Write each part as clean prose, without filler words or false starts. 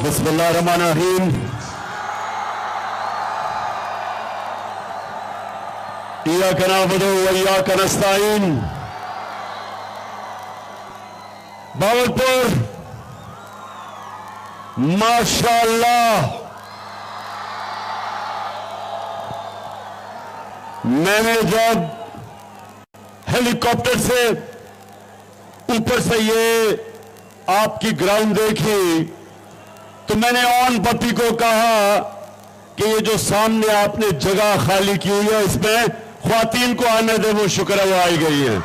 बिस्मिल्लाहिर्रहमानिर्रहीम। इय्याका नअबुदु व इय्याका नस्तईन। भावलपुर माशाअल्लाह। मैंने जब हेलीकॉप्टर से ऊपर से ये आपकी ग्राउंड देखी तो मैंने ऑन पप्पी को कहा कि ये जो सामने आपने जगह खाली की हुई है इसमें ख्वातीन को आने दे, वो शुक्र है वो आई गई है।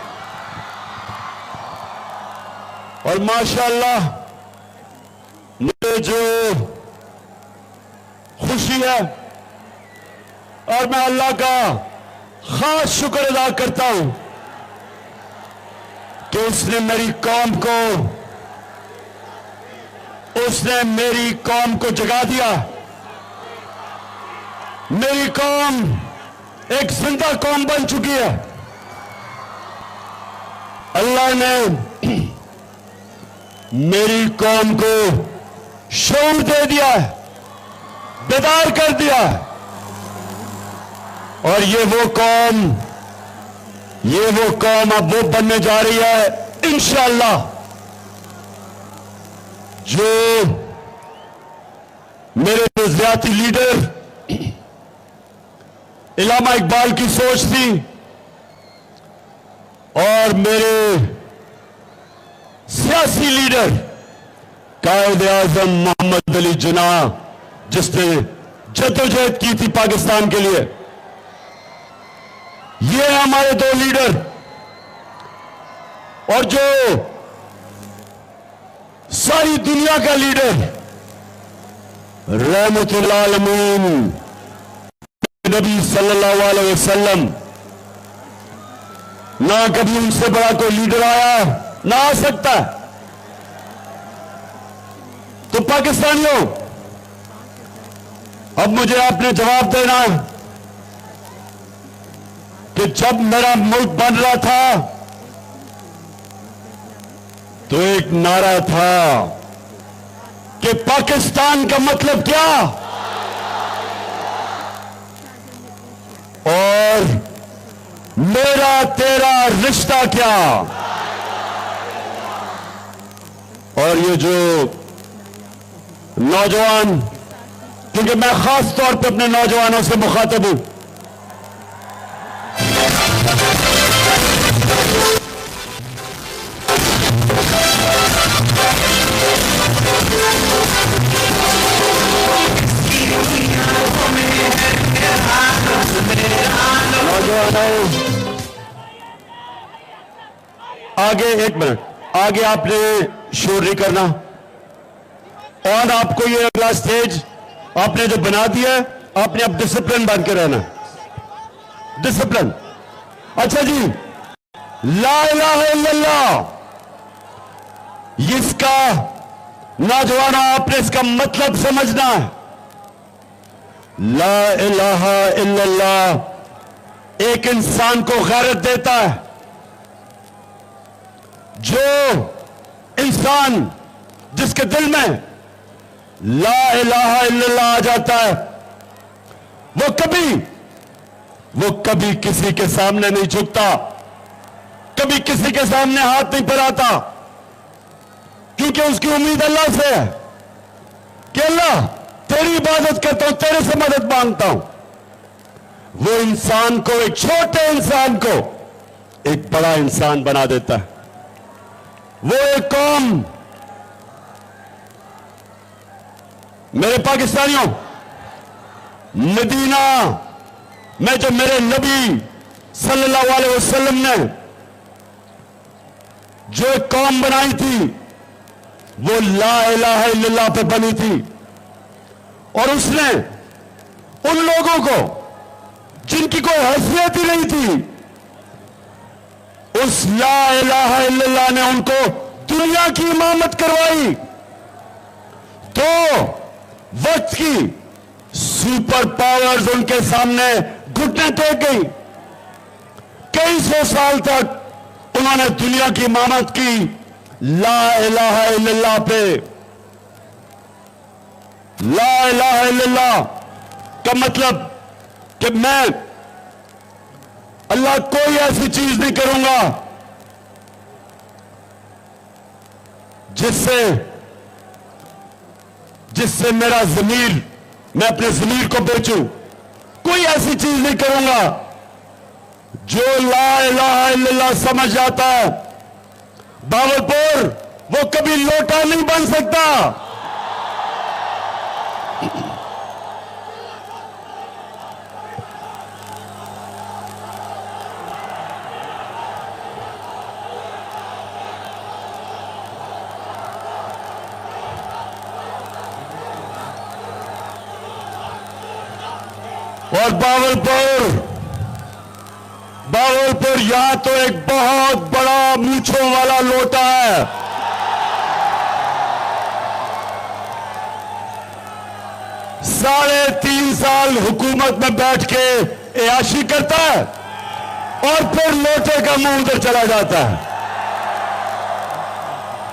और माशाअल्लाह मुझे जो खुशी है और मैं अल्लाह का खास शुक्र अदा करता हूं कि उसने मेरी कौम को जगा दिया। मेरी कौम एक जिंदा कौम बन चुकी है। अल्लाह ने मेरी कौम को शऊर दे दिया, बेदार कर दिया। और ये वो कौम अब वो बनने जा रही है इंशाअल्लाह जो मेरे नजरियाती लीडर इलामा इकबाल की सोच थी और मेरे सियासी लीडर कायद आजम मोहम्मद अली जिन्ना जिसने जद्दोजहद की थी पाकिस्तान के लिए। ये है हमारे दो लीडर। और जो सारी दुनिया का लीडर रहमतुल आलमीन नबी सल्लल्लाहु अलैहि वसल्लम, ना कभी उनसे बड़ा कोई लीडर आया ना आ सकता। तो पाकिस्तानियों, अब मुझे आपने जवाब देना कि जब मेरा मुल्क बन रहा था तो एक नारा था कि पाकिस्तान का मतलब क्या और मेरा तेरा रिश्ता क्या। और ये जो नौजवान, क्योंकि मैं खास तौर पे अपने नौजवानों से मुखातब हूं, आगे एक मिनट, आगे आपने शोर नहीं करना। और आपको ये अगला स्टेज आपने जो बना दिया है, आपने अब डिसिप्लिन बन के रहना। डिसिप्लिन। अच्छा जी, ला इलाहा इल्लल्लाह, इसका नौजवानों आपने इसका मतलब समझना है। ला इलाहा इल्लल्लाह एक इंसान को गैरत देता है। जो इंसान जिसके दिल में ला इलाहा इल्लल्लाह आ जाता है वो कभी किसी के सामने नहीं झुकता, कभी किसी के सामने हाथ नहीं फैलाता, क्योंकि उसकी उम्मीद अल्लाह से है कि अल्लाह तेरी इबादत करता हूं, तेरे से मदद मांगता हूं। वो इंसान को, एक छोटे इंसान को एक बड़ा इंसान बना देता है। वो एक कौम, मेरे पाकिस्तानियों, मदीना में जो मेरे नबी सल्लल्लाहु अलैहि वसल्लम ने जो एक कौम बनाई थी वो ला इलाहा इल्लल्लाह पे बनी थी। और उसने उन लोगों को जिनकी कोई हैसियत ही नहीं थी, उस ला इलाहा इल्लल्लाह ने उनको दुनिया की इमामत करवाई। तो वक्त की सुपर पावर्स उनके सामने घुटने टेक गई। कई सौ साल तक उन्होंने दुनिया की इमामत की ला इलाहा इल्लल्लाह पे। ला इलाहा इल्लल्लाह का मतलब कि मैं अल्लाह कोई ऐसी चीज नहीं करूंगा जिससे जिससे मेरा ज़मीर, मैं अपने ज़मीर को बेचूं। कोई ऐसी चीज नहीं करूंगा। जो ला इलाहा इल्लल्लाह समझ जाता है बावलपुर, वो कभी लोटा नहीं बन सकता। और बावलपुर यहां तो एक बहुत बड़ा मूंछों वाला लोटा है। साढ़े 3 साल हुकूमत में बैठ के ऐयाशी करता है और फिर लोटे का मुंह उधर चला जाता है।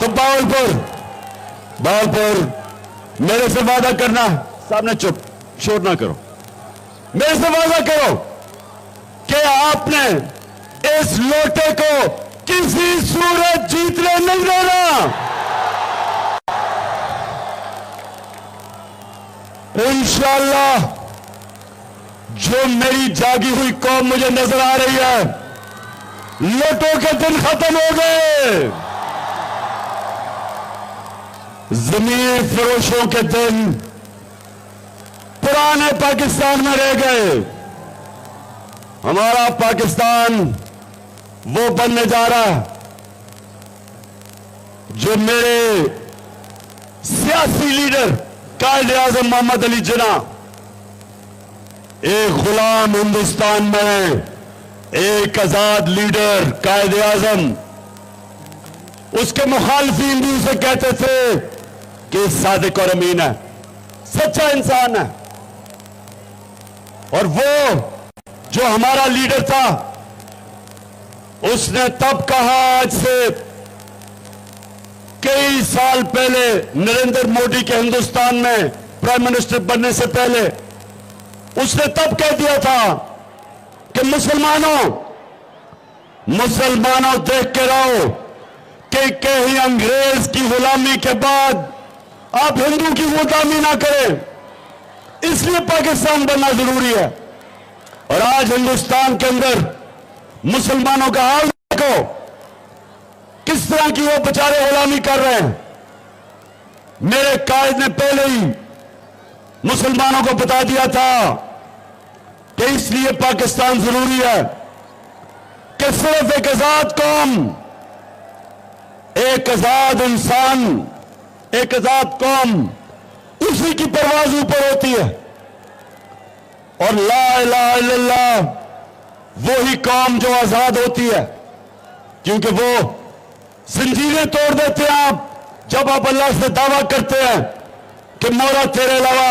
तो बावलपुर मेरे से वादा करना, सामने चुप, शोर ना करो। मेरे से वादा करो कि आपने इस लोटे को किसी सूरत जीतने नहीं देना। इंशाअल्लाह जो मेरी जागी हुई कौम मुझे नजर आ रही है, लोटों के दिन खत्म हो गए, जमीन फरोशों के दिन पुराने पाकिस्तान में रह गए। हमारा पाकिस्तान वो बनने जा रहा है जो मेरे सियासी लीडर कायद-ए-आज़म मोहम्मद अली जिन्ना एक गुलाम हिंदुस्तान में एक आजाद लीडर कायद-ए-आज़म, उसके मुखालिफिन भी उसे कहते थे कि सादिक और अमीन है, सच्चा इंसान है। और वो जो हमारा लीडर था, उसने तब कहा, आज से कई साल पहले नरेंद्र मोदी के हिंदुस्तान में प्राइम मिनिस्टर बनने से पहले, उसने तब कह दिया था कि मुसलमानों देख के रहो कि कहीं अंग्रेज की गुलामी के बाद आप हिंदू की गुलामी ना करें, इसलिए पाकिस्तान बनना जरूरी है। और आज हिंदुस्तान के अंदर मुसलमानों का हाल देखो, किस तरह की वो बेचारे गुलामी कर रहे हैं। मेरे कायद ने पहले ही मुसलमानों को बता दिया था कि इसलिए पाकिस्तान जरूरी है कि सिर्फ एक आजाद कौम, एक आजाद इंसान, एक आजाद कौम, उसी की परवाज ऊपर होती है। और ला इलाहा इल्लल्लाह वही कौम जो आजाद होती है, क्योंकि वो जंजीरें तोड़ देते हैं आप जब आप अल्लाह से दावा करते हैं कि मौला तेरे अलावा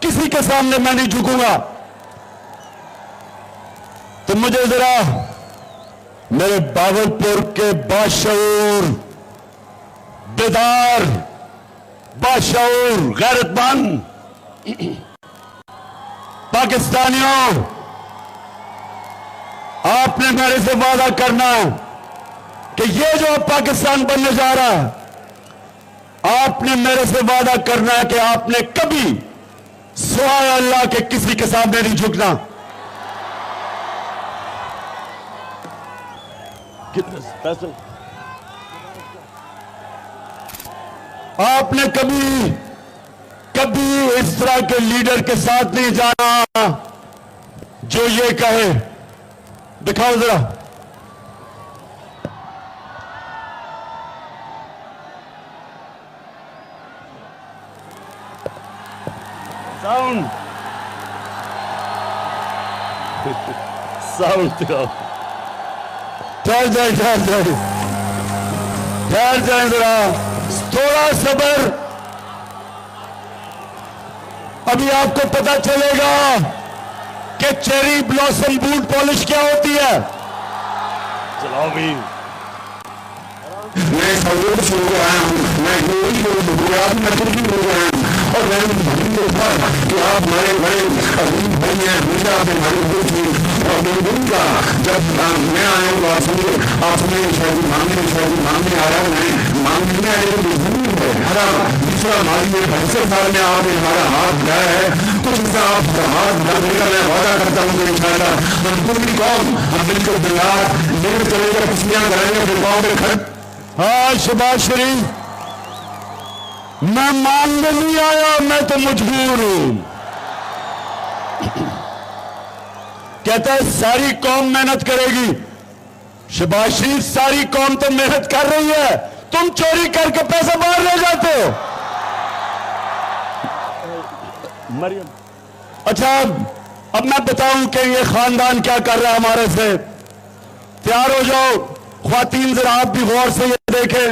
किसी के सामने मैं नहीं झुकूंगा। तो मुझे जरा मेरे बावलपुर के बाशऊर, बेदार, बाशऊर, गैरतमंद पाकिस्तानियों, आपने मेरे से वादा करना कि ये जो अब पाकिस्तान बनने जा रहा है, आपने मेरे से वादा करना है कि आपने कभी सिवाय अल्लाह के किसी के सामने नहीं झुकना। कितने पैसे? आपने कभी इस तरह के लीडर के साथ नहीं जाना जो ये कहे, दिखाओ जरा, साउंड दिखाओ। ठहर जाए जरा, थोड़ा सब्र, अभी आपको पता चलेगा कि चेरी ब्लॉसम बूट पॉलिश क्या होती है। चलाओ भी। मैं सऊदी से हो रहा हूं, मैं यूएई से हो रहा हूं, मैं तुर्की से हो रहा हूं, और मैं के ऊपर कि आप हमारे बड़े अजीब भाई हैं, हमेशा आपने हमारी मदद की। और मैंने दिन का जब मैं आया हूँ आप सुनिए शायद मांगने आ रहा है, मांगने आने की जरूरी है। हमारा दूसरा माली में 65 साल में आपने हमारा हाथ बढ़ाया है, कुछ इसका आप हाथ बढ़ाने का मैं वादा करता हूँ कि इंशाअल्लाह हम पूरी कौम हम बिल्कुल बिल्लाह लेकर चलेगा, खुशियाँ कराएंगे, फिर गाँव में खड़। हाँ शहबाज शरीफ, मैं मांगने नहीं आया, मैं तो मजबूर हूं। कहता है सारी कौम मेहनत करेगी। शहबाज शरीफ, सारी कौम तो मेहनत कर रही है, तुम चोरी करके पैसा बाहर ले जाते हो। मरियम, अच्छा अब मैं बताऊं कि ये खानदान क्या कर रहा है हमारे से। तैयार हो जाओ ख्वातीन, जरा आप भी गौर से ये देखें,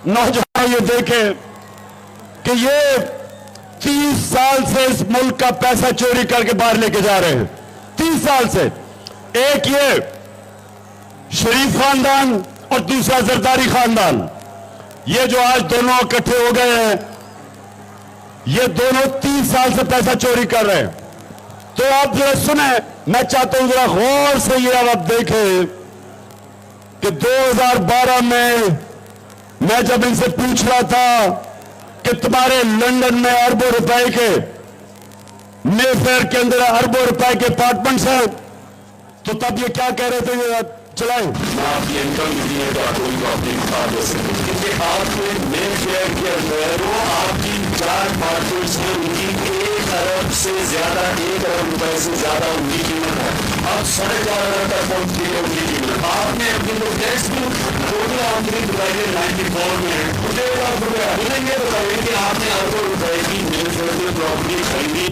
नौजवान ये देखें कि ये 30 साल से इस मुल्क का पैसा चोरी करके बाहर लेके जा रहे हैं। 30 साल से। एक ये शरीफ खानदान और दूसरा जरदारी खानदान, ये जो आज दोनों इकट्ठे हो गए हैं, ये दोनों 30 साल से पैसा चोरी कर रहे हैं। तो आप जरा सुने, मैं चाहता हूं जरा गौर से ये आप देखें कि 2012 में मैं जब इनसे पूछ रहा था कि तुम्हारे लंदन में अरबों रुपए के, मेफेयर के अंदर अरबों रुपए के अपार्टमेंट्स हैं, तो तब ये क्या कह रहे थे, ये चलाएं आपकी इनकम दिए तो कोई आपकी बात हो सकती है कि आपने मेफेयर के अंदर वो आपकी 4 अपार्टमेंट्स में उनकी 1 अरब से ज्यादा, 1 अरब रुपए से ज्यादा उनकी कीमत है। अब 4.5 अरब तक पहुंचती है उनकी कीमत। आपने अपनी जो टैक्स बिल टोटल आपकी डिवाइडेड 94 में 1.5 लाख रुपए मिलेंगे तो कहेंगे कि आपने अरबों रुपए की मेफेयर की प्रॉपर्टी खरीदी।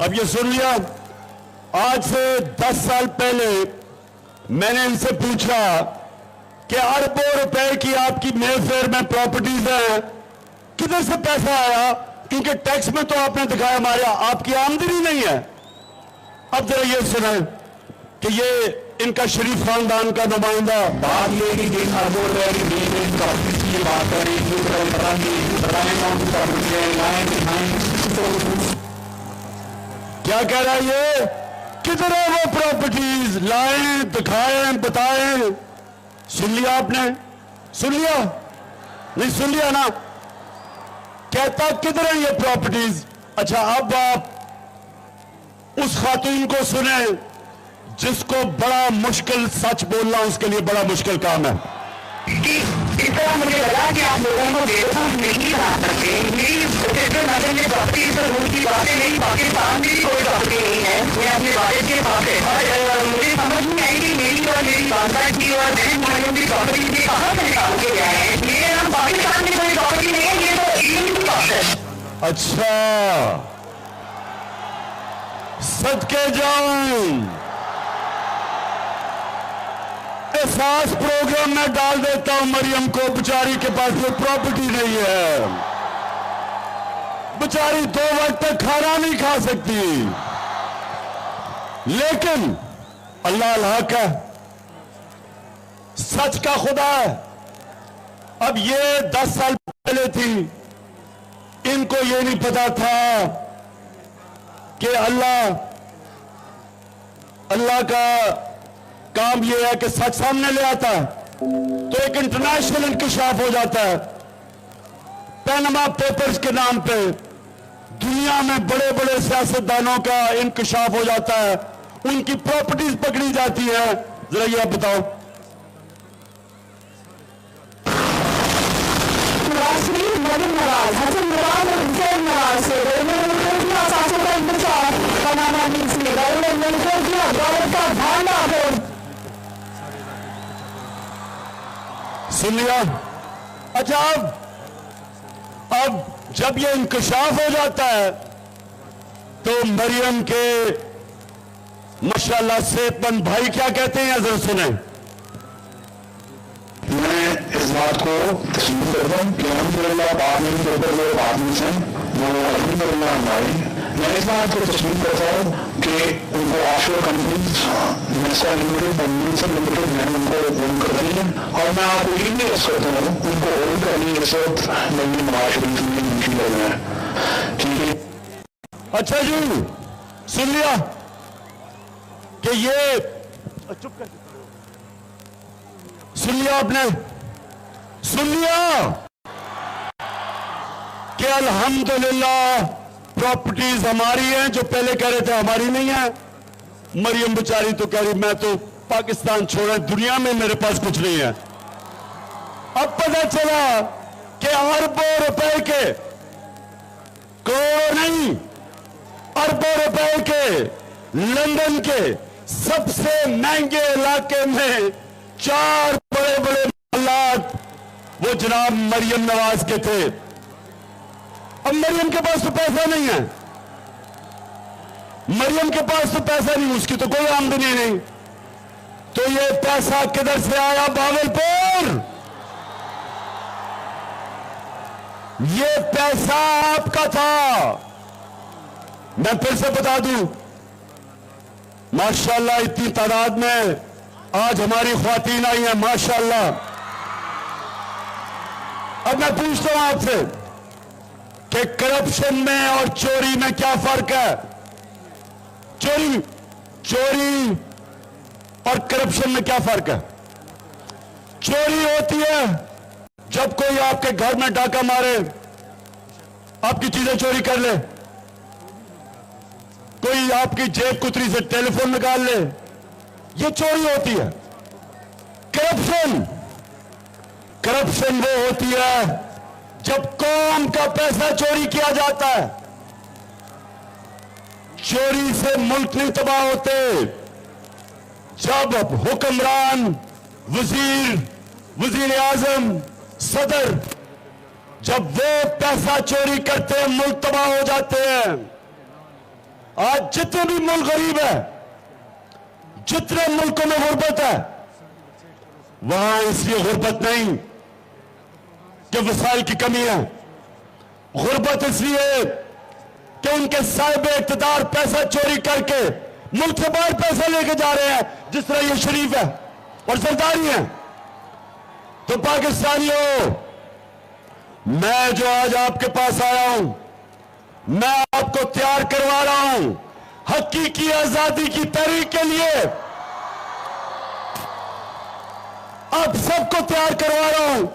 अब ये सुन लिया। आज से 10 साल पहले मैंने इनसे पूछा कि अरबों रुपए की आपकी मेफेयर में प्रॉपर्टीज हैं, किधर से पैसा आया? क्योंकि टैक्स में तो आपने दिखाया हमारे आपकी आमदनी नहीं है। अब जरा ये सुने कि ये इनका शरीफ खानदान का नुमाइंदा बात ये कि जिन अरबों रुपए की मेफेयर प्रॉपर्टी की ये बात करें, बताएं कौन सी प्रॉपर्टी है, लाएं दिखाएं, क्या कह रहा है ये? किधर है वो प्रॉपर्टीज? लाएं, दिखाएं, बताएं। सुन लिया आपने? सुन लिया? नहीं सुन लिया ना? कहता किधर है ये प्रॉपर्टीज? अच्छा अब आप उस खातून को सुने जिसको बड़ा मुश्किल सच बोलना उसके लिए बड़ा मुश्किल काम है। कि इस तरह मुझे लगा कि आप लोगों को बेवकूफ नहीं बना सकते। मेरी सेक्टर मैडम ने प्रॉपर्टी से रूल की बातें नहीं, पाकिस्तान में भी कोई प्रॉपर्टी नहीं है, मैं अपने वालिद के पास है। और मुझे समझ में आई कि मेरी और मेरी वालदा की और बहन भाइयों की प्रॉपर्टी के कहाँ से निकाल के गए हैं। मेरे नाम पाकिस्तान में कोई प्रॉपर्टी नहीं है, ये तो ईद की बात है। अच्छा, सदके जाऊं, एहसास प्रोग्राम में डाल देता हूं मरियम को, बेचारी के पास कोई प्रॉपर्टी नहीं है, बेचारी 2 वक्त तक खाना नहीं खा सकती, लेकिन अल्लाह अल्लाह का सच का खुदा है। अब ये 10 साल पहले थी, इनको ये नहीं पता था कि अल्लाह का काम यह है कि सच सामने ले आता है तो एक इंटरनेशनल इंकशाफ हो जाता है। पैनामा पेपर्स के नाम पे दुनिया में बड़े बड़े सियासतदानों का इंकशाफ हो जाता है, उनकी प्रॉपर्टीज पकड़ी जाती है। जरा ये आप बताओ। सुन लिया? अच्छा अब जब ये इंकशाफ हो जाता है तो मरियम के माशाल्लाह सेहतमंद भाई क्या कहते हैं, जरा सुने। मैं इस बात को तस्लीम करता हूँ कि अल्हम्दुलिल्लाह बाद में जो लोग आदमी हैं वो अल्हम्दुलिल्लाह हमारी, मैं इस बात को तस्लीम करता हूँ कि उनको ऑफशोर कंपनीज नेस्का लिमिटेड और यूनिसेफ लिमिटेड हैं, उनको ओन कर रही है। और मैं आपको ये भी अर्ज करता हूँ उनको ओन करने के साथ नई माशरे मुश्किल है, ठीक है। अच्छा जी, सुन लिया कि ये चुप कर, सुन लिया आपने, सुन लिया कि अल्हम्दुलिल्लाह प्रॉपर्टीज हमारी हैं। जो पहले कह रहे थे हमारी नहीं है। मरियम बेचारी तो कह रही मैं तो पाकिस्तान छोड़ा, दुनिया में मेरे पास कुछ नहीं है। अब पता चला कि अरबों रुपए के, करोड़ों नहीं, अरबों रुपए के लंदन के सबसे महंगे इलाके में 4 बड़े बड़े महलात वो जनाब मरियम नवाज के थे। अब मरियम के पास तो पैसा नहीं है, मरियम के पास तो पैसा नहीं, उसकी तो कोई आमदनी नहीं। तो ये पैसा किधर से आया? भावलपुर। ये पैसा आपका था। मैं फिर से बता दूं, माशाअल्लाह इतनी तादाद में आज हमारी ख्वातीन आई हैं, माशाअल्लाह। अब मैं पूछता हूं आपसे कि करप्शन में और चोरी में क्या फर्क है? चोरी और करप्शन में क्या फर्क है? चोरी होती है जब कोई आपके घर में डाका मारे, आपकी चीजें चोरी कर ले, कोई आपकी जेब कुतरी से टेलीफोन निकाल ले, ये चोरी होती है। करप्शन वो होती है जब कौम का पैसा चोरी किया जाता है। चोरी से मुल्क नहीं तबाह होते। जब हुक्मरान, वजीर आजम, सदर, जब वो पैसा चोरी करते हैं मुल्क तबाह हो जाते हैं। आज जितने भी मुल्क गरीब है, जितने मुल्कों में गुर्बत है, वहां इसलिए गुर्बत नहीं कि वसाइल की कमी है, गुर्बत इसलिए कि उनके साहिब इख्तिदार पैसा चोरी करके मुल्क से बाहर पैसा लेके जा रहे हैं, जिस तरह ये शरीफ है और सरदारी है। तो पाकिस्तानियों, मैं जो आज आपके पास आया हूं, मैं आपको तैयार करवा रहा हूं हकीकी आजादी की तहरीक के लिए। अब सबको तैयार करवा रहा हूं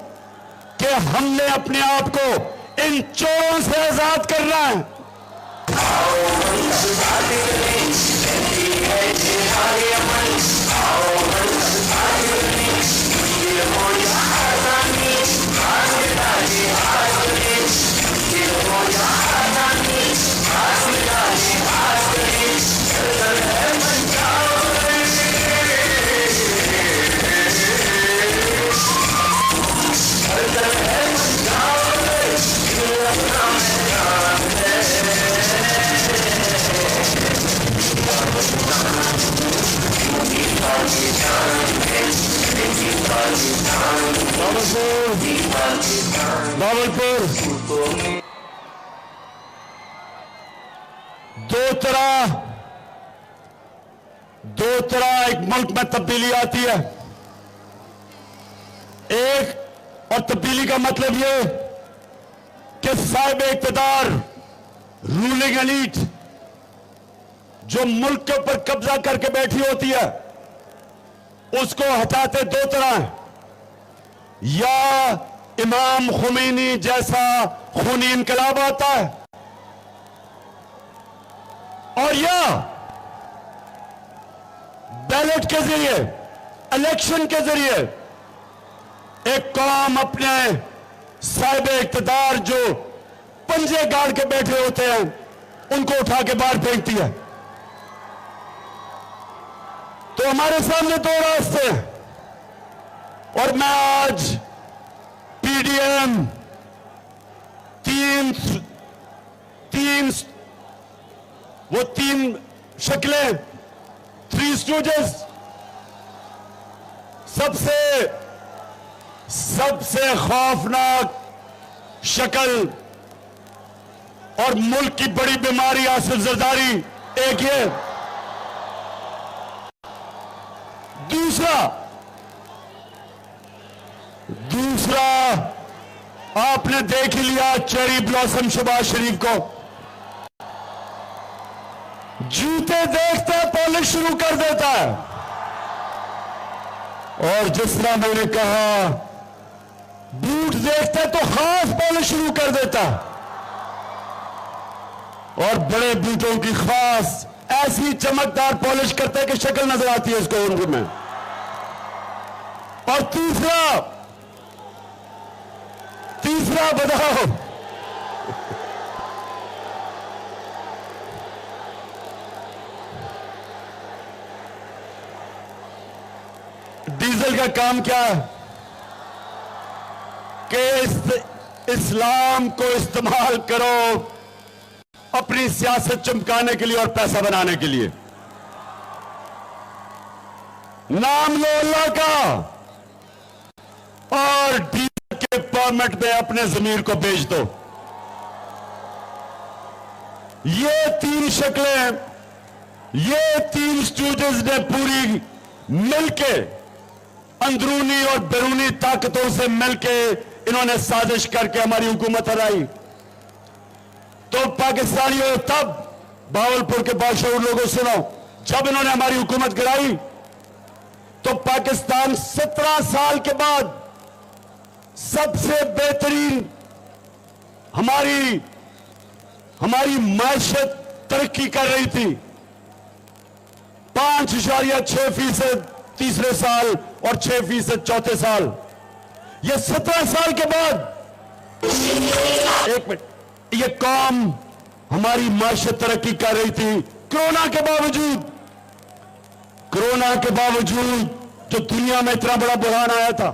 कि हमने अपने आप को इन चोरों से आजाद करना है। भावलपुर दो तरह एक मुल्क में तब्दीली आती है। एक और तब्दीली का मतलब यह कि साहिब इख्तिदार, रूलिंग एलीट जो मुल्क के ऊपर कब्जा करके बैठी होती है, उसको हटाते दो तरह हैं। या इमाम खुमैनी जैसा खूनी इनकलाब आता है, और या बैलेट के जरिए, इलेक्शन के जरिए एक कौम अपने साहिब इख्तिदार जो पंजे गाड़ के बैठे होते हैं उनको उठा के बाहर फेंकती है। तो हमारे सामने दो रास्ते हैं, और मैं आज पीडीएम तीन शक्लें, 3 स्टूडेंट्स, सबसे खौफनाक शक्ल और मुल्क की बड़ी बीमारी आसिफ जरदारी, एक ये। दूसरा आपने देख ही लिया चेरी ब्लॉसम शहबाज शरीफ को। जूते देखते पॉलिश शुरू कर देता है। और जिस तरह मैंने कहा, बूट देखते तो खास पॉलिश शुरू कर देता है। और बड़े बूटों की खास ऐसी चमकदार पॉलिश करता है कि शक्ल नजर आती है इसको उम्र में। और तीसरा बताओ, डीजल का काम क्या है कि इस्लाम को इस्तेमाल करो अपनी सियासत चमकाने के लिए और पैसा बनाने के लिए। नाम लो अल्लाह का और डीजल के परमिट में अपने जमीर को बेच दो। ये तीन शक्लें, ये तीन स्टूडेंट्स ने पूरी मिलके, अंदरूनी और बैरूनी ताकतों से मिलके इन्होंने साजिश करके हमारी हुकूमत हराई। तो पाकिस्तानियों, तब भावलपुर के बादशाह लोगों सुनो, जब इन्होंने हमारी हुकूमत गिराई तो पाकिस्तान 17 साल के बाद सबसे बेहतरीन हमारी मायशत तरक्की कर रही थी। 5.6% तीसरे साल और 6% चौथे साल। ये 17 साल के बाद, एक मिनट, ये कौम हमारी मायशत तरक्की कर रही थी कोरोना के बावजूद जो दुनिया में इतना बड़ा बुरहान आया था।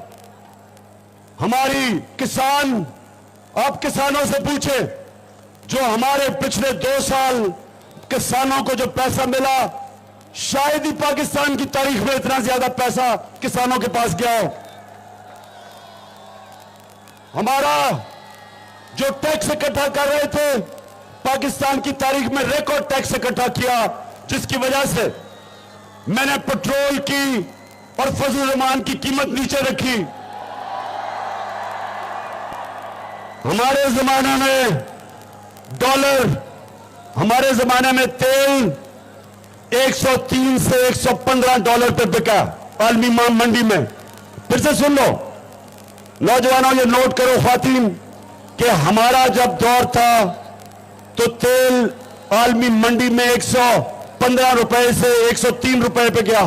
हमारी किसान, आप किसानों से पूछे, जो हमारे पिछले 2 साल किसानों को जो पैसा मिला, शायद ही पाकिस्तान की तारीख में इतना ज्यादा पैसा किसानों के पास गया हो। हमारा जो टैक्स इकट्ठा कर रहे थे, पाकिस्तान की तारीख में रिकॉर्ड टैक्स इकट्ठा किया, जिसकी वजह से मैंने पेट्रोल की और फजल रहमान की कीमत नीचे रखी। हमारे जमाने में तेल 103 से 115 डॉलर पे बिका आलमी मंडी में। फिर से सुन लो नौजवानों, ये नोट करो ख्वातीन, कि हमारा जब दौर था तो तेल आलमी मंडी में 115 रुपए से 103 रुपए पे गया,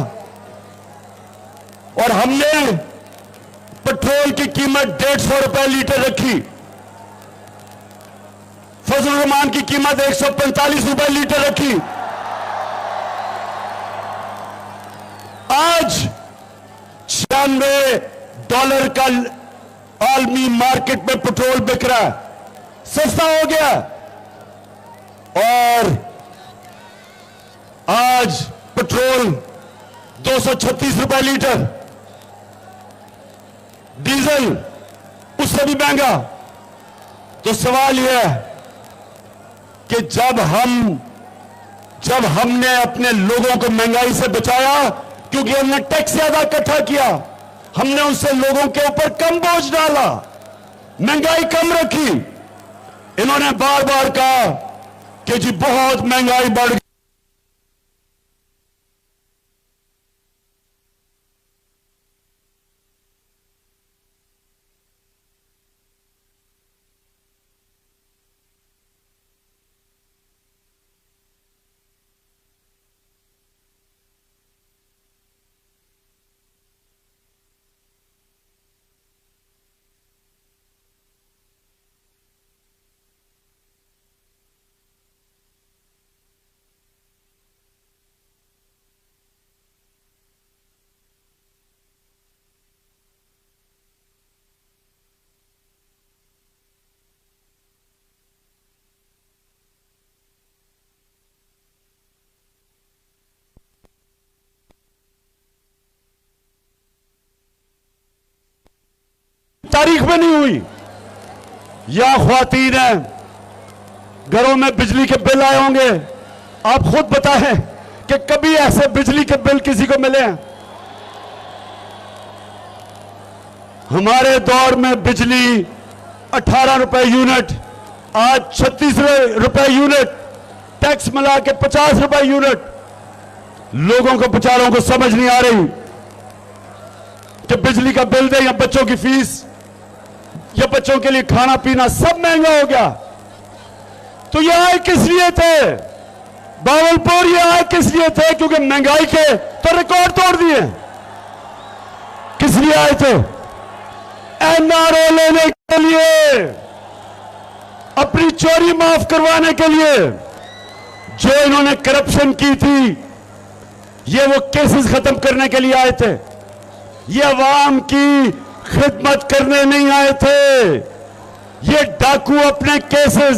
और हमने पेट्रोल की कीमत 150 रुपए लीटर रखी। फजल रहमान की कीमत 145 रुपए लीटर रखी। आज $96 का आलमी मार्केट में पेट्रोल बिक रहा है, सस्ता हो गया। और आज पेट्रोल 236 रुपए लीटर, डीजल उससे भी महंगा। तो सवाल यह है कि जब हमने अपने लोगों को महंगाई से बचाया, क्योंकि हमने टैक्स ज्यादा इकट्ठा किया, हमने उससे लोगों के ऊपर कम बोझ डाला, महंगाई कम रखी। इन्होंने बार बार कहा कि जी बहुत महंगाई बढ़ गई। तारीख में नहीं हुई। या ख्वातीन है, घरों में बिजली के बिल आए होंगे, आप खुद बताएं कि कभी ऐसे बिजली के बिल किसी को मिले हैं? हमारे दौर में बिजली 18 रुपए यूनिट, आज 36 रुपए यूनिट टैक्स टैक्स मिला के 50 रुपए यूनिट। लोगों को, बेचारों को समझ नहीं आ रही कि बिजली का बिल दे या बच्चों की फीस या बच्चों के लिए खाना पीना सब महंगा हो गया। तो ये आए किस लिए थे बावलपुर? ये आए किस लिए थे? क्योंकि महंगाई के तो रिकॉर्ड तोड़ दिए। किस लिए आए थे? एनआरओ लेने के लिए, अपनी चोरी माफ करवाने के लिए। जो इन्होंने करप्शन की थी, ये वो केसेस खत्म करने के लिए आए थे। ये अवाम की खिदमत करने नहीं आए थे। ये डाकू अपने केसेस,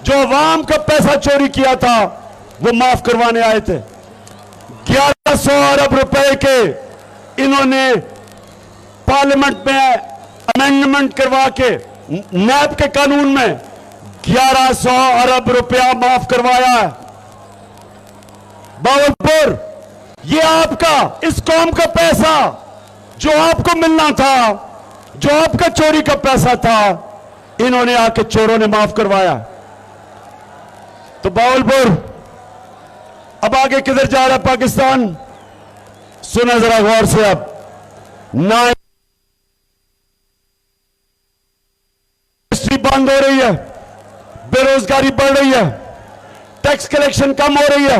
जो अवाम का पैसा चोरी किया था, वो माफ करवाने आए थे। 1100 अरब रुपए के इन्होंने पार्लियामेंट में अमेंडमेंट करवा के नैब के कानून में 1100 अरब रुपया माफ करवाया है। बावलपुर, ये आपका, इस कौम का पैसा जो आपको मिलना था, जो आपका चोरी का पैसा था, इन्होंने आके चोरों ने माफ करवाया। तो बावलपुर अब आगे किधर जा रहा है पाकिस्तान? सुना जरा गौर से। अब ना इंडस्ट्री बंद हो रही है, बेरोजगारी बढ़ रही है, टैक्स कलेक्शन कम हो रही है,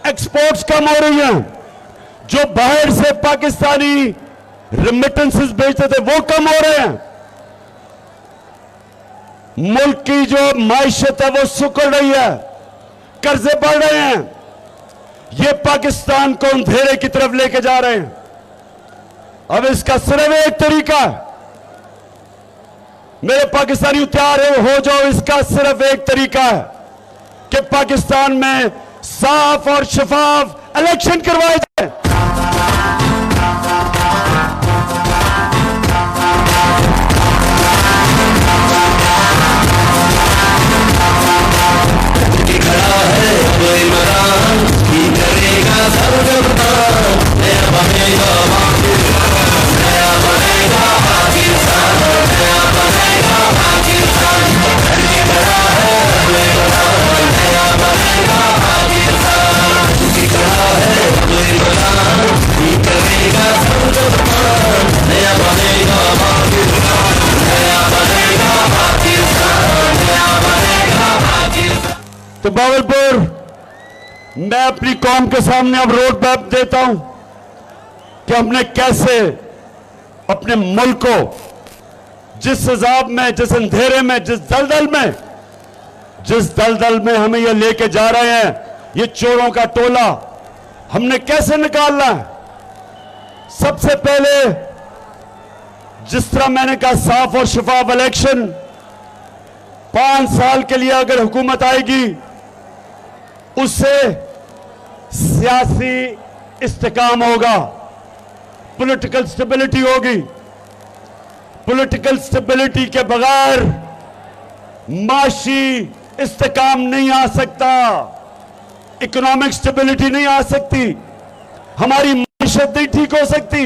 एक्सपोर्ट्स कम हो रही हैं। जो बाहर से पाकिस्तानी रेमिटेंसेस भेजते थे वो कम हो रहे हैं। मुल्क की जो माइशत है वो सिकुड़ रही है, कर्जे बढ़ रहे हैं। ये पाकिस्तान को अंधेरे की तरफ लेके जा रहे हैं। अब इसका सिर्फ एक तरीका है, मेरे पाकिस्तानी तैयार है, हो जाओ। इसका सिर्फ एक तरीका है कि पाकिस्तान में साफ और शफाफ इलेक्शन करवाए जाए। तो बावलपुर, मैं अपनी कौम के सामने अब रोड मैप देता हूं कि हमने कैसे अपने मुल्क को जिस हिसाब में, जिस अंधेरे में, जिस दलदल में हमें ये लेके जा रहे हैं, ये चोरों का टोला, हमने कैसे निकालना है। सबसे पहले, जिस तरह मैंने कहा, साफ और शफाफ इलेक्शन। 5 साल के लिए अगर हुकूमत आएगी, उससे सियासी इस्तेकाम होगा, पॉलिटिकल स्टेबिलिटी होगी। पॉलिटिकल स्टेबिलिटी के बगैर माशी इस्तेकाम नहीं आ सकता, इकोनॉमिक स्टेबिलिटी नहीं आ सकती, हमारी माशत नहीं ठीक हो सकती।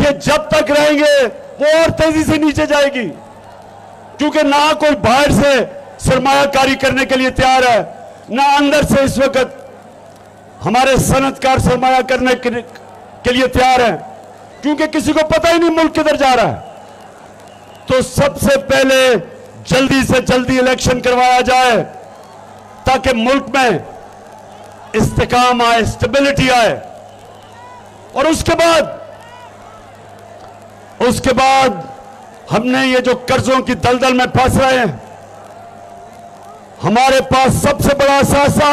ये जब तक रहेंगे वो और तेजी से नीचे जाएगी, क्योंकि ना कोई बाहर से सरमायाकारी करने के लिए तैयार है, ना अंदर से इस वक्त हमारे सनतकार सरमाया करने के लिए तैयार है, क्योंकि किसी को पता ही नहीं मुल्क किधर जा रहा है। तो सबसे पहले जल्दी से जल्दी इलेक्शन करवाया जाए, ताकि मुल्क में इस्तेकाम आए, स्टेबिलिटी आए। और उसके बाद हमने ये जो कर्जों की दलदल में फंस रहे हैं, हमारे पास सबसे बड़ा असासा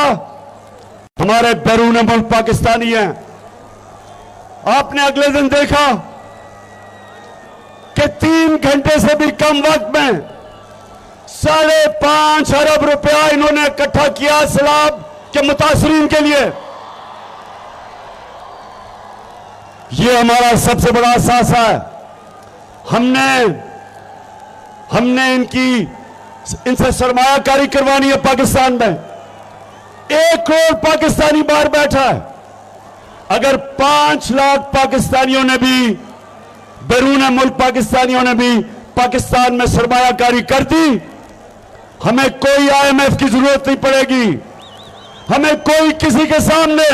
हमारे बैरून मुल्क पाकिस्तानी हैं। आपने अगले दिन देखा कि 3 घंटे से भी कम वक्त में 5.5 अरब रुपया इन्होंने इकट्ठा किया सैलाब के मुतासरीन के लिए। ये हमारा सबसे बड़ा असासा है। हमने इनसे सरमायाकारी करवानी है पाकिस्तान में। 1 करोड़ पाकिस्तानी बाहर बैठा है। अगर 5 लाख पाकिस्तानियों ने भी, बैरून मुल्क पाकिस्तानियों ने भी पाकिस्तान में सरमायाकारी कर दी, हमें कोई आईएमएफ की जरूरत नहीं पड़ेगी, हमें कोई किसी के सामने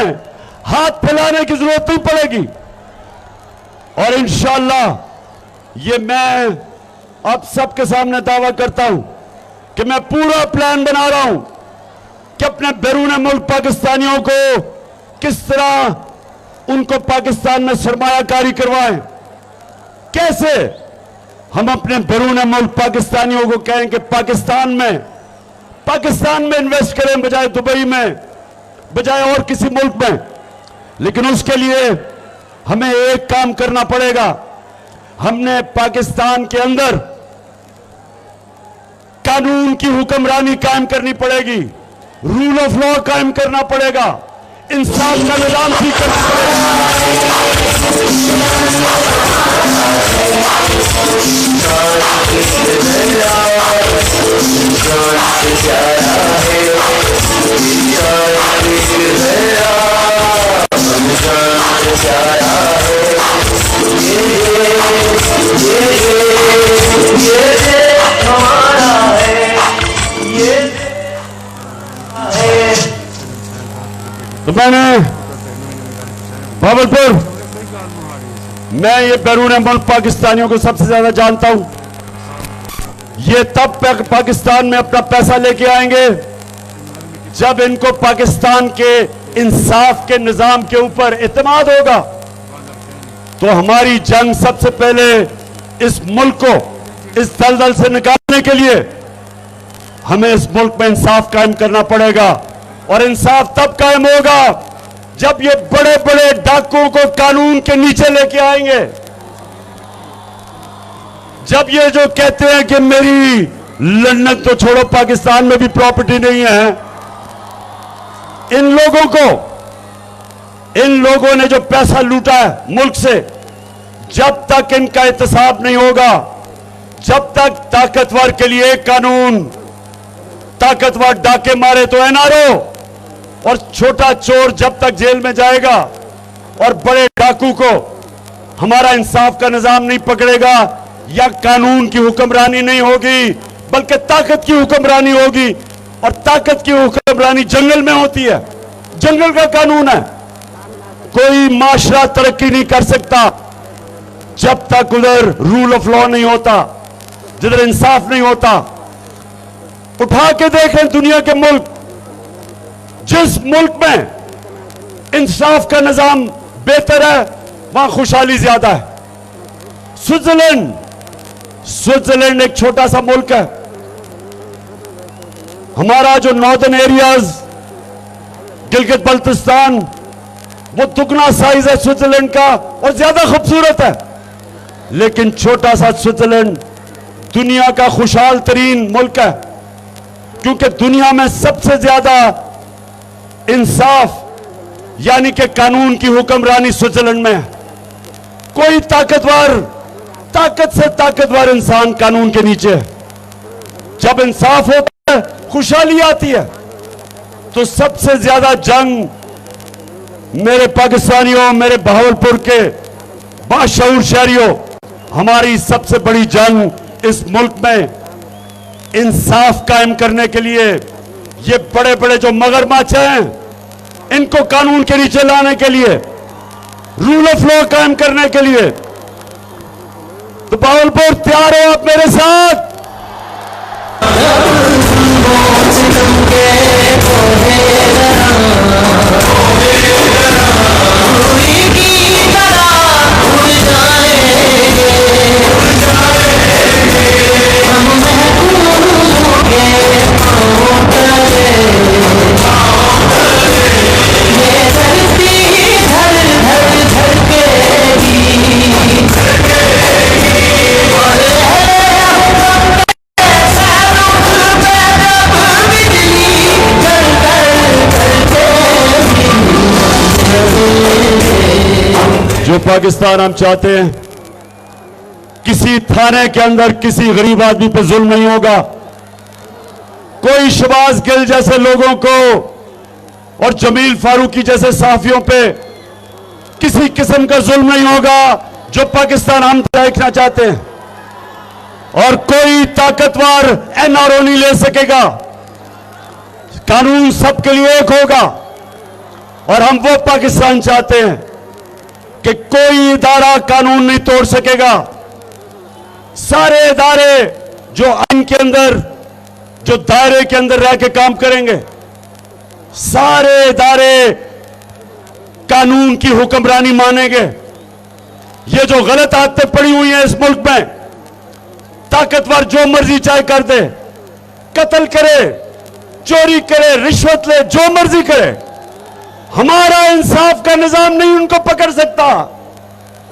हाथ फैलाने की जरूरत नहीं पड़ेगी। और इंशाअल्लाह ये मैं अब सबके सामने दावा करता हूं कि मैं पूरा प्लान बना रहा हूं कि अपने बैरून मुल्क पाकिस्तानियों को किस तरह उनको पाकिस्तान में सरमायाकारी करवाएं, कैसे हम अपने बैरून मुल्क पाकिस्तानियों को कहें कि पाकिस्तान में इन्वेस्ट करें बजाय दुबई में, बजाय और किसी मुल्क में। लेकिन उसके लिए हमें एक काम करना पड़ेगा, हमने पाकिस्तान के अंदर कानून की हुक्मरानी कायम करनी पड़ेगी, रूल ऑफ लॉ कायम करना पड़ेगा, इंसाफ का निजाम ठीक करना तो मैंने भावलपुर, मैं ये बैरून मुल्क पाकिस्तानियों को सबसे ज्यादा जानता हूं। ये तब पाकिस्तान में अपना पैसा लेके आएंगे जब इनको पाकिस्तान के इंसाफ के निजाम के ऊपर इत्मीनान होगा। तो हमारी जंग सबसे पहले इस मुल्क को इस दलदल से निकालने के लिए हमें इस मुल्क में इंसाफ कायम करना पड़ेगा। और इंसाफ तब कायम होगा जब ये बड़े बड़े डाकुओं को कानून के नीचे लेके आएंगे, जब ये जो कहते हैं कि मेरी लंदन तो छोड़ो पाकिस्तान में भी प्रॉपर्टी नहीं है, इन लोगों ने जो पैसा लूटा है मुल्क से, जब तक इनका एहतसाब नहीं होगा, जब तक ताकतवर के लिए एक कानून, ताकतवर डाके मारे तो एनआरओ, और छोटा चोर जब तक जेल में जाएगा और बड़े डाकू को हमारा इंसाफ का निजाम नहीं पकड़ेगा या कानून की हुक्मरानी नहीं होगी, बल्कि ताकत की हुक्मरानी होगी। और ताकत की हुक्मरानी जंगल में होती है, जंगल का कानून है। कोई माशरा तरक्की नहीं कर सकता जब तक उधर रूल ऑफ लॉ नहीं होता, जिधर इंसाफ नहीं होता। उठा के देखें दुनिया के मुल्क, जिस मुल्क में इंसाफ का निजाम बेहतर है वहां खुशहाली ज्यादा है। स्विट्जरलैंड एक छोटा सा मुल्क है। हमारा जो नॉर्दर्न एरियाज, गिलगित बल्तिस्तान, वो दुगना साइज है स्विट्जरलैंड का और ज्यादा खूबसूरत है। लेकिन छोटा सा स्विट्जरलैंड दुनिया का खुशहाल तरीन मुल्क है, क्योंकि दुनिया में सबसे ज्यादा इंसाफ यानी कि कानून की हुक्मरानी स्विट्जरलैंड में है। कोई ताकत से ताकतवर इंसान कानून के नीचे है। जब इंसाफ होता है खुशहाली आती है। तो सबसे ज्यादा जंग मेरे पाकिस्तानियों, मेरे बहावलपुर के बाशऊर शहरियों, हमारी सबसे बड़ी जंग इस मुल्क में इंसाफ कायम करने के लिए, ये बड़े बड़े जो मगरमच्छ हैं इनको कानून के नीचे लाने के लिए, रूल ऑफ लॉ कायम करने के लिए। तो बहावलपुर तैयार हो आप मेरे साथ? जो पाकिस्तान हम चाहते हैं, किसी थाने के अंदर किसी गरीब आदमी पे जुल्म नहीं होगा। कोई शहबाज गिल जैसे लोगों को और जमील फारूकी जैसे सहाफियों पे किसी किस्म का जुल्म नहीं होगा, जो पाकिस्तान हम देखना चाहते हैं। और कोई ताकतवर एनआरओ नहीं ले सकेगा। कानून सबके लिए एक होगा और हम वो पाकिस्तान चाहते हैं कि कोई इदारा कानून नहीं तोड़ सकेगा। सारे इदारे जो आइन के अंदर, जो दायरे के अंदर रह के काम करेंगे, सारे इदारे कानून की हुक्मरानी मानेंगे। ये जो गलत आदतें पड़ी हुई हैं इस मुल्क में, ताकतवर जो मर्जी चाहे कर दे, कत्ल करे, चोरी करे, रिश्वत ले, जो मर्जी करे, हमारा इंसाफ का निजाम नहीं उनको पकड़ सकता।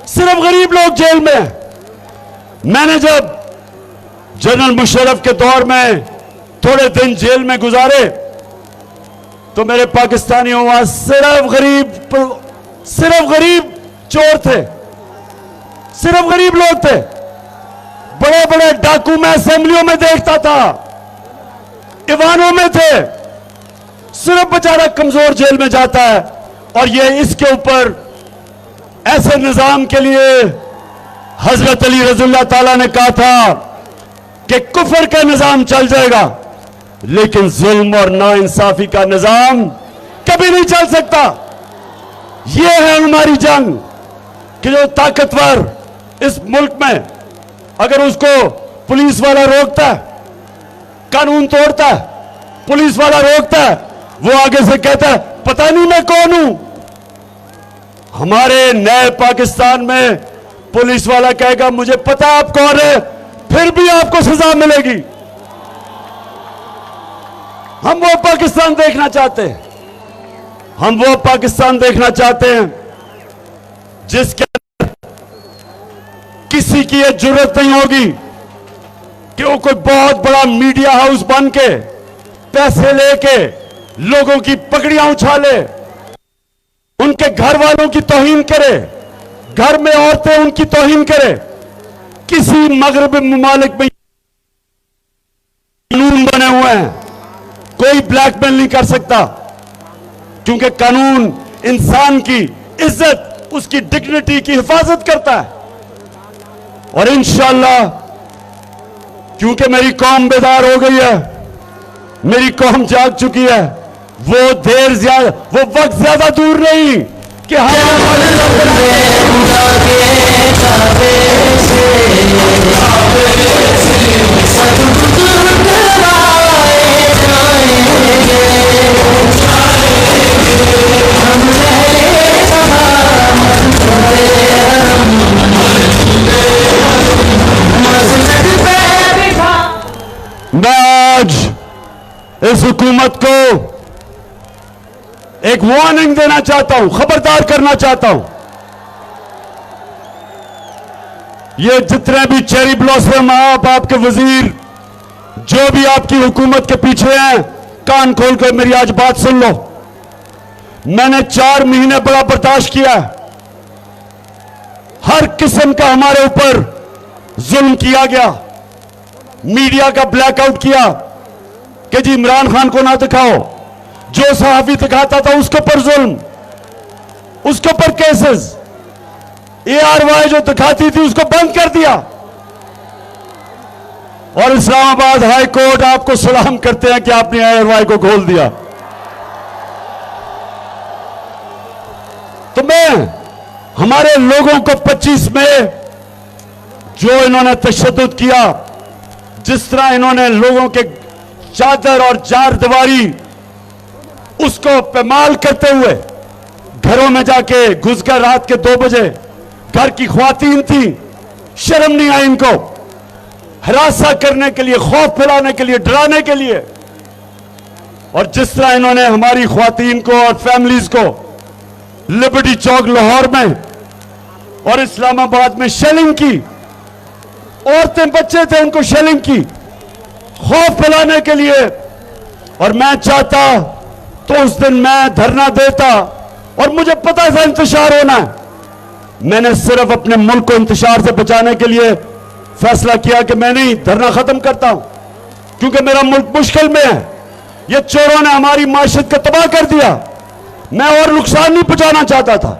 सिर्फ गरीब लोग जेल में। मैंने जब जनरल मुशर्रफ के दौर में थोड़े दिन जेल में गुजारे तो मेरे पाकिस्तानियों वहां सिर्फ गरीब चोर थे, सिर्फ गरीब लोग थे। बड़े बड़े डाकू मैं असेंबलियों में देखता था, ईवानों में थे। सिर्फ बेचारा कमजोर जेल में जाता है। और ये इसके ऊपर ऐसे निजाम के लिए हजरत अली रज़ियल्लाहु ताला ने कहा था कि कुफर का निजाम चल जाएगा लेकिन जुल्म और नाइंसाफी का निजाम कभी नहीं चल सकता। यह है हमारी जंग कि जो ताकतवर इस मुल्क में, अगर उसको पुलिस वाला रोकता है, कानून तोड़ता है, पुलिस वाला रोकता है, वो आगे से कहता है पता नहीं मैं कौन हूं। हमारे नए पाकिस्तान में पुलिस वाला कहेगा मुझे पता आप कौन है, फिर भी आपको सजा मिलेगी। हम वो पाकिस्तान देखना चाहते हैं। हम वो पाकिस्तान देखना चाहते हैं जिसके किसी की यह जरूरत नहीं होगी कि वो कोई बहुत बड़ा मीडिया हाउस बन के पैसे लेके लोगों की पगड़ियां उछाले, उनके घर वालों की तौहीन करे, घर में औरतें उनकी तौहीन करे। किसी मगरबी ममालिक में कानून बने हुए हैं, कोई ब्लैकमेल नहीं कर सकता क्योंकि कानून इंसान की इज्जत, उसकी डिग्निटी की हिफाजत करता है। और इंशाअल्लाह क्योंकि मेरी कौम बेदार हो गई है, मेरी कौम जाग चुकी है, वो वक्त ज्यादा दूर नहीं कि मैं आज इस हुकूमत को एक वार्निंग देना चाहता हूं, खबरदार करना चाहता हूं। ये जितने भी चेरी ब्लॉसम आपके वजीर, जो भी आपकी हुकूमत के पीछे हैं, कान खोल कर मेरी आज बात सुन लो। मैंने 4 महीने बड़ा बर्दाश्त किया। हर किस्म का हमारे ऊपर जुल्म किया गया, मीडिया का ब्लैकआउट किया कि जी इमरान खान को ना दिखाओ, जो सहाफी दिखाता था उसके ऊपर जुल्म, उसके ऊपर केसेस। ARY जो दिखाती थी उसको बंद कर दिया। और इस्लामाबाद हाई कोर्ट आपको सलाम करते हैं कि आपने ARY को खोल दिया। तो मैं हमारे लोगों को 25 में जो इन्होंने तशद्दुद किया, जिस तरह इन्होंने लोगों के चादर और चार दीवारी उसको पैमाल करते हुए घरों में जाके घुसकर रात के 2 बजे, घर की ख्वातीन थी, शर्म नहीं आई इनको, हरासा करने के लिए, खौफ फैलाने के लिए, डराने के लिए। और जिस तरह इन्होंने हमारी ख्वातीन को और फैमिलीज को लिबर्टी चौक लाहौर में और इस्लामाबाद में शेलिंग की, औरतें बच्चे थे उनको शेलिंग की, खौफ फैलाने के लिए। और मैं चाहता तो उस दिन मैं धरना देता और मुझे पता था इंतशार होना है। मैंने सिर्फ अपने मुल्क को इंतशार से बचाने के लिए फैसला किया कि मैं नहीं धरना खत्म करता हूं, क्योंकि मेरा मुल्क मुश्किल में है। ये चोरों ने हमारी माशरत को तबाह कर दिया, मैं और नुकसान नहीं पहुंचाना चाहता था।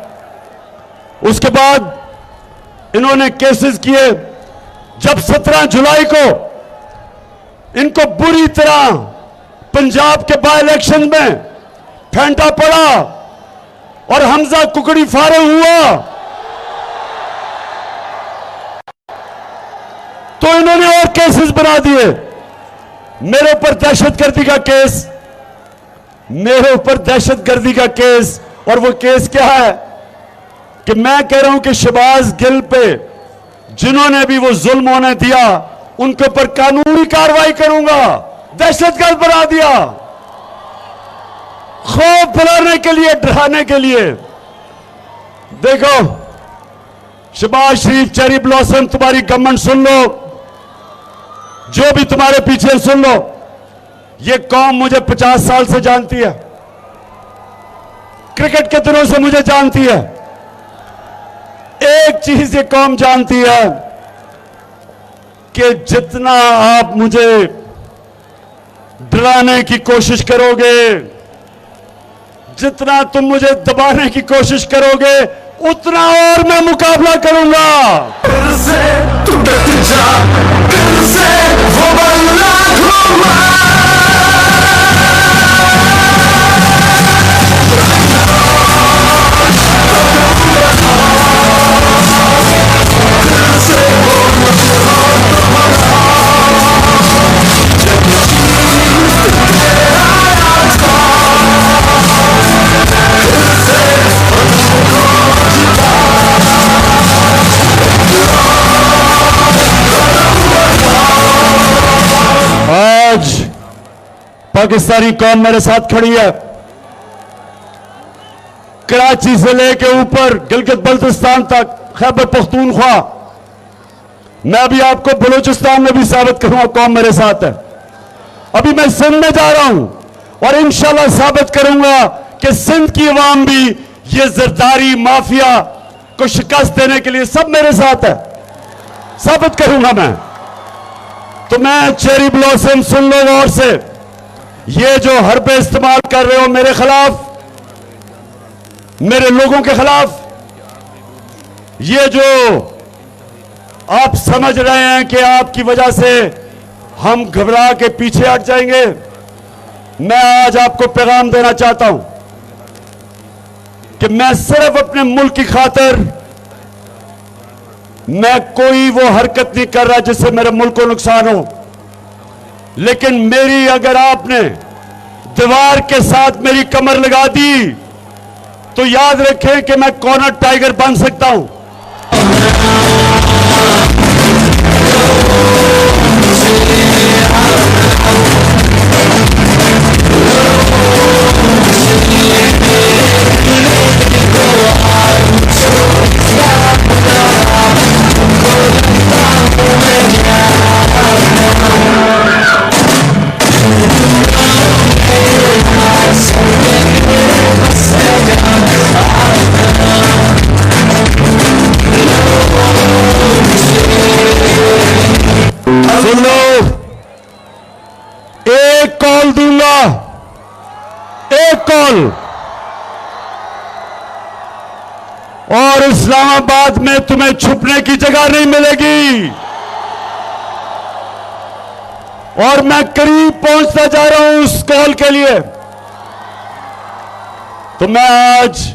उसके बाद इन्होंने केसेस किए, जब 17 जुलाई को इनको बुरी तरह पंजाब के बाय इलेक्शन में फेंटा पड़ा और हमजा कुकड़ी फारे हुआ, तो इन्होंने और केसेस बना दिए। मेरे ऊपर दहशतगर्दी का केस, मेरे ऊपर दहशतगर्दी का केस। और वो केस क्या है कि मैं कह रहा हूं कि शहबाज गिल पे जिन्होंने भी वो जुल्म होने दिया उनके ऊपर कानूनी कार्रवाई करूंगा। दहशतगर्द बना दिया, खौफ फैलाने के लिए, डराने के लिए। देखो शहबाज शरीफ, चेरी ब्लॉसम, तुम्हारी गवर्नमेंट सुन लो, जो भी तुम्हारे पीछे सुन लो, ये कौम मुझे 50 साल से जानती है, क्रिकेट के दिनों से मुझे जानती है। एक चीज ये कौम जानती है कि जितना आप मुझे डराने की कोशिश करोगे, जितना तुम मुझे दबाने की कोशिश करोगे, उतना और मैं मुकाबला करूंगा। दिल से तू डट जा, दिल से वो बल्ला घुमा। आज पाकिस्तानी कौम मेरे साथ खड़ी है। कराची से लेके ऊपर गिलगित बल्तिस्तान तक, खैबर पख्तूनख्वा, मैं अभी आपको बलूचिस्तान में भी साबित करूंगा कौम मेरे साथ है। अभी मैं सिंध में जा रहा हूं और इंशाल्लाह साबित करूंगा कि सिंध की अवाम भी ये जरदारी माफिया को शिकस्त देने के लिए सब मेरे साथ है, साबित करूंगा मैं। तो मैं चेरी ब्लॉसम सुन लो गौर से, ये जो हरबे इस्तेमाल कर रहे हो मेरे खिलाफ, मेरे लोगों के खिलाफ, ये जो आप समझ रहे हैं कि आपकी वजह से हम घबरा के पीछे हट जाएंगे, मैं आज आपको पैगाम देना चाहता हूं कि मैं सिर्फ अपने मुल्क की खातिर मैं कोई वो हरकत नहीं कर रहा जिससे मेरे मुल्क को नुकसान हो। लेकिन मेरी अगर आपने दीवार के साथ मेरी कमर लगा दी तो याद रखें कि मैं कॉर्नर टाइगर बन सकता हूं। सुन लो, एक कॉल दूंगा, एक कॉल, और इस्लामाबाद में तुम्हें छुपने की जगह नहीं मिलेगी। और मैं करीब पहुंचता जा रहा हूं उस कॉल के लिए। तो मैं आज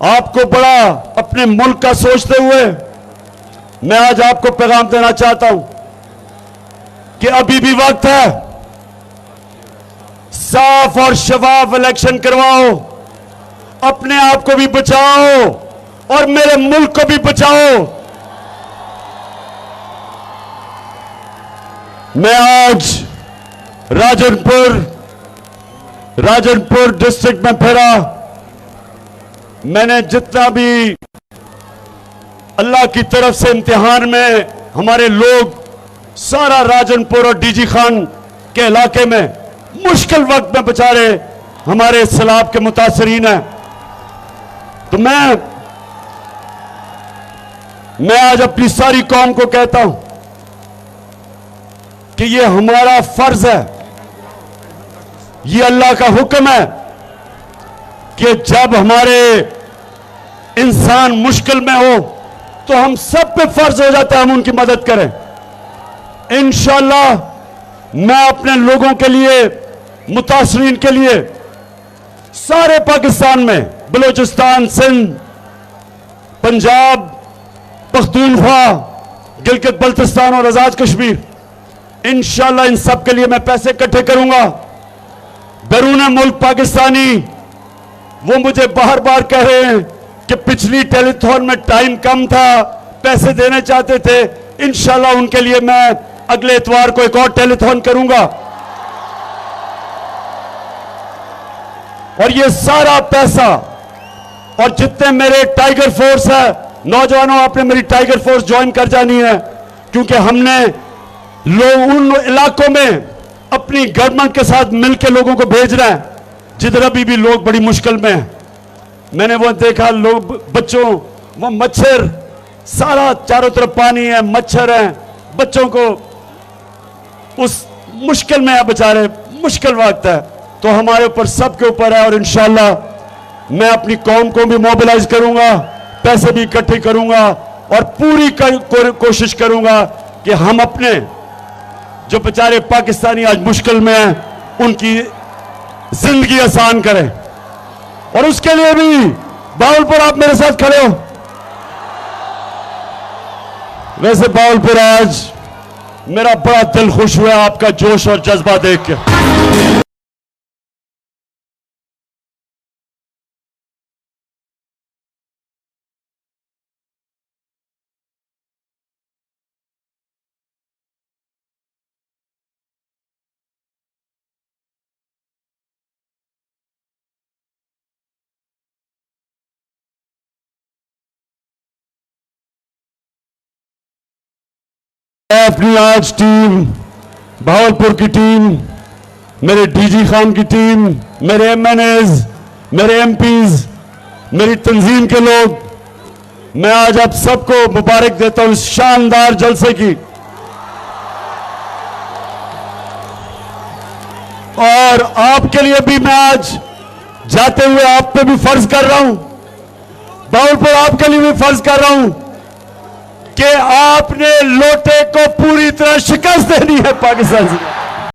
आपको बड़ा अपने मुल्क का सोचते हुए मैं आज आपको पैगाम देना चाहता हूं कि अभी भी वक्त है, साफ और शफाफ इलेक्शन करवाओ, अपने आप को भी बचाओ और मेरे मुल्क को भी बचाओ। मैं आज राजनपुर डिस्ट्रिक्ट में फिरा, मैंने जितना भी अल्लाह की तरफ से इम्तिहान में हमारे लोग सारा राजनपुर और डीजी खान के इलाके में मुश्किल वक्त में बेचारे हमारे सैलाब के मुतासरीन हैं। तो मैं आज अपनी सारी कौम को कहता हूं कि ये हमारा फर्ज है, ये अल्लाह का हुक्म है कि जब हमारे इंसान मुश्किल में हो तो हम सब पे फर्ज हो जाता है हम उनकी मदद करें। इंशाअल्लाह मैं अपने लोगों के लिए, मुतासरीन के लिए, सारे पाकिस्तान में, बलूचिस्तान, सिंध, पंजाब, पख्तूनख्वा, गिलगित बल्तिस्तान और आजाद कश्मीर, इंशाअल्लाह इन सब के लिए मैं पैसे इकट्ठे करूंगा। बैरून मुल्क पाकिस्तानी वो मुझे बार बार कह रहे हैं कि पिछली टेलीथॉन में टाइम कम था, पैसे देना चाहते थे। इंशाअल्लाह उनके लिए मैं अगले इतवार को एक और टेलीथॉन करूंगा। और ये सारा पैसा और जितने मेरे टाइगर फोर्स है, नौजवानों आपने मेरी टाइगर फोर्स ज्वाइन कर जानी है, क्योंकि हमने लोग उन इलाकों में अपनी गवर्नमेंट के साथ मिलकर लोगों को भेजना है जिधर अभी भी लोग बड़ी मुश्किल में हैं। मैंने वो देखा, लोग, बच्चों, वो मच्छर, सारा चारों तरफ पानी है, मच्छर हैं, बच्चों को उस मुश्किल में है, बेचारे, मुश्किल वक्त है। तो हमारे ऊपर, सबके ऊपर है। और इंशाअल्लाह मैं अपनी कौम को भी मोबिलाइज करूंगा, पैसे भी इकट्ठे करूंगा और पूरी कोशिश करूंगा कि हम अपने जो बेचारे पाकिस्तानी आज मुश्किल में हैं उनकी जिंदगी आसान करें। और उसके लिए भी बावलपुर, आप मेरे साथ खड़े हो। वैसे बावलपुर आज मेरा बड़ा दिल खुश हुआ आपका जोश और जज्बा देख के। अपनी आज टीम, भावलपुर की टीम, मेरे डीजी खान की टीम, मेरे एमएनएज, मेरे एमपीज, मेरी तंजीम के लोग, मैं आज आप सबको मुबारक देता हूं इस शानदार जलसे की। और आपके लिए भी मैं आज जाते हुए आप पे भी फर्ज कर रहा हूं, भावलपुर आपके लिए भी फर्ज कर रहा हूं कि आपने लोटे को पूरी तरह शिकस्त देनी है पाकिस्तान से।